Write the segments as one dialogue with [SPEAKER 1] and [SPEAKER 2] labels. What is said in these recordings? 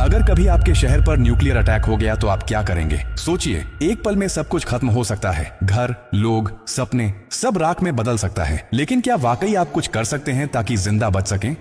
[SPEAKER 1] अगर कभी आपके शहर पर न्यूक्लियर अटैक हो गया तो आप क्या करेंगे? सोचिए, एक पल में सब कुछ खत्म हो सकता है। घर, लोग, सपने, सब राख में बदल सकता है। लेकिन क्या वाकई आप कुछ कर सकते हैं ताकि जिंदा बच सकें?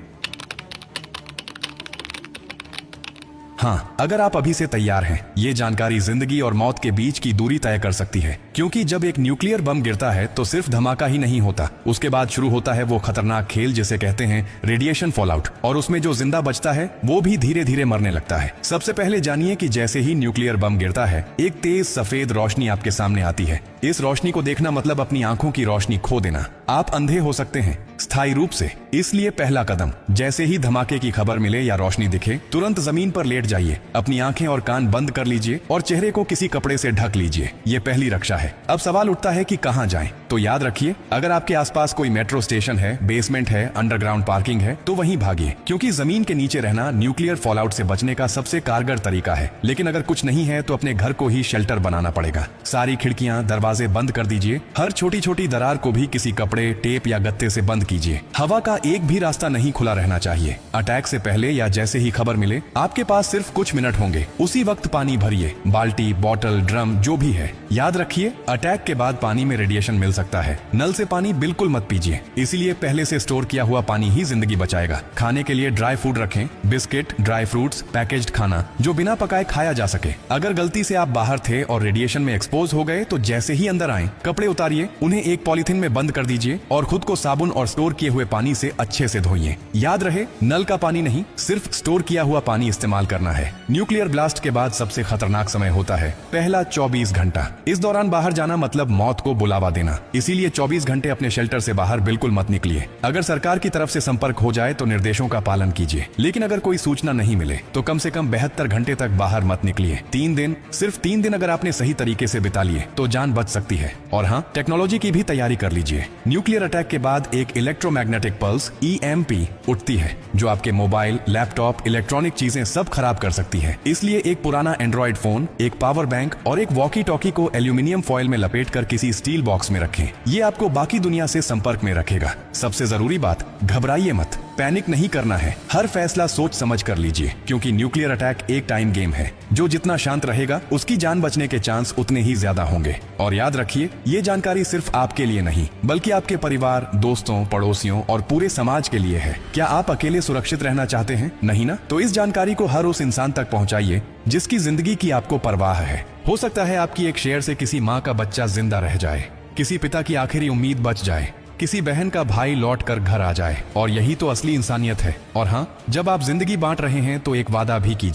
[SPEAKER 1] हाँ, अगर आप अभी से तैयार हैं, ये जानकारी जिंदगी और मौत के बीच की दूरी तय कर सकती है। क्योंकि जब एक न्यूक्लियर बम गिरता है तो सिर्फ धमाका ही नहीं होता, उसके बाद शुरू होता है वो खतरनाक खेल जिसे कहते हैं रेडिएशन फॉलआउट। और उसमें जो जिंदा बचता है वो भी धीरे धीरे मरने लगता है। सबसे पहले जानिए कि जैसे ही न्यूक्लियर बम गिरता है, एक तेज सफेद रोशनी आपके सामने आती है। इस रोशनी को देखना मतलब अपनी आंखों की रोशनी खो देना। आप अंधे हो सकते हैं स्थायी रूप से। इसलिए पहला कदम, जैसे ही धमाके की खबर मिले या रोशनी दिखे, तुरंत जमीन पर लेट जाइए, अपनी आंखें और कान बंद कर लीजिए और चेहरे को किसी कपड़े से ढक लीजिए। ये पहली रक्षा है। अब सवाल उठता है कि कहां जाएं? तो याद रखिए, अगर आपके आसपास कोई मेट्रो स्टेशन है, बेसमेंट है, अंडरग्राउंड पार्किंग है, तो वहीं भागिए, क्योंकि जमीन के नीचे रहना न्यूक्लियर फॉलआउट से बचने का सबसे कारगर तरीका है। लेकिन अगर कुछ नहीं है तो अपने घर को ही शेल्टर बनाना पड़ेगा। सारी खिड़कियां, दरवाजे बंद कर दीजिए। हर छोटी छोटी दरार को भी किसी कपड़े, टेप या गत्ते से बंद कीजिए। हवा का एक भी रास्ता नहीं खुला रहना चाहिए। अटैक से पहले या जैसे ही खबर मिले, आपके पास सिर्फ कुछ मिनट होंगे। उसी वक्त पानी भरिए, बाल्टी, बोतल, ड्रम, जो भी है। याद रखिए, अटैक के बाद पानी में रेडिएशन मिल सकता है। नल से पानी बिल्कुल मत पीजिए, इसीलिए पहले से स्टोर किया हुआ पानी ही जिंदगी बचाएगा। खाने के लिए ड्राई फूड रखें, बिस्किट, ड्राई फ्रूट्स, पैकेज्ड खाना जो बिना पकाए खाया जा सके। अगर गलती से आप बाहर थे और रेडिएशन में एक्सपोज हो गए तो जैसे ही अंदर आए, कपड़े उतारिए, उन्हें एक पॉलिथीन में बंद कर दीजिए और खुद को साबुन और स्टोर किए हुए पानी से अच्छे से धोइए। याद रहे, नल का पानी नहीं, सिर्फ स्टोर किया हुआ पानी इस्तेमाल करना है। न्यूक्लियर ब्लास्ट के बाद सबसे खतरनाक समय होता है पहला 24 घंटा। इस दौरान बाहर जाना मतलब मौत को बुलावा देना। इसीलिए 24 घंटे अपने शेल्टर से बाहर बिल्कुल मत निकलिए। अगर सरकार की तरफ से संपर्क हो जाए तो निर्देशों का पालन कीजिए, लेकिन अगर कोई सूचना नहीं मिले तो कम से कम 72 घंटे तक बाहर मत निकलिए। 3 दिन, सिर्फ 3 दिन अगर आपने सही तरीके से बिता लिए तो जान बच सकती है। और हाँ, टेक्नोलॉजी की भी तैयारी कर लीजिए। न्यूक्लियर अटैक के बाद एक इलेक्ट्रोमैग्नेटिक पल्स EMP उठती है, जो आपके मोबाइल, लैपटॉप, इलेक्ट्रॉनिक चीजें सब खराब कर सकती है। इसलिए एक पुराना एंड्रॉइड फोन, एक पावर बैंक और एक वॉकी टॉकी को एल्यूमिनियम फॉइल में लपेटकर किसी स्टील बॉक्स में रखें। ये आपको बाकी दुनिया से संपर्क में रखेगा। सबसे जरूरी बात, घबराइए मत, पैनिक नहीं करना है। हर फैसला सोच समझ कर लीजिए, क्योंकि न्यूक्लियर अटैक एक टाइम गेम है। जो जितना शांत रहेगा, उसकी जान बचने के चांस उतने ही ज्यादा होंगे। और याद रखिए, ये जानकारी सिर्फ आपके लिए नहीं, बल्कि आपके परिवार, दोस्तों, पड़ोसियों और पूरे समाज के लिए है। क्या आप अकेले सुरक्षित रहना चाहते हैं? नहीं ना? तो इस जानकारी को हर उस इंसान तक पहुंचाइए जिसकी जिंदगी की आपको परवाह है। हो सकता है आपकी एक शेयर से किसी माँ का बच्चा जिंदा रह जाए, किसी पिता की आखिरी उम्मीद बच जाए, किसी बहन का भाई लौट कर घर आ जाए। और यही तो असली इंसानियत है। और हाँ, जब आप जिंदगी बांट रहे हैं तो एक वादा भी कीजिए।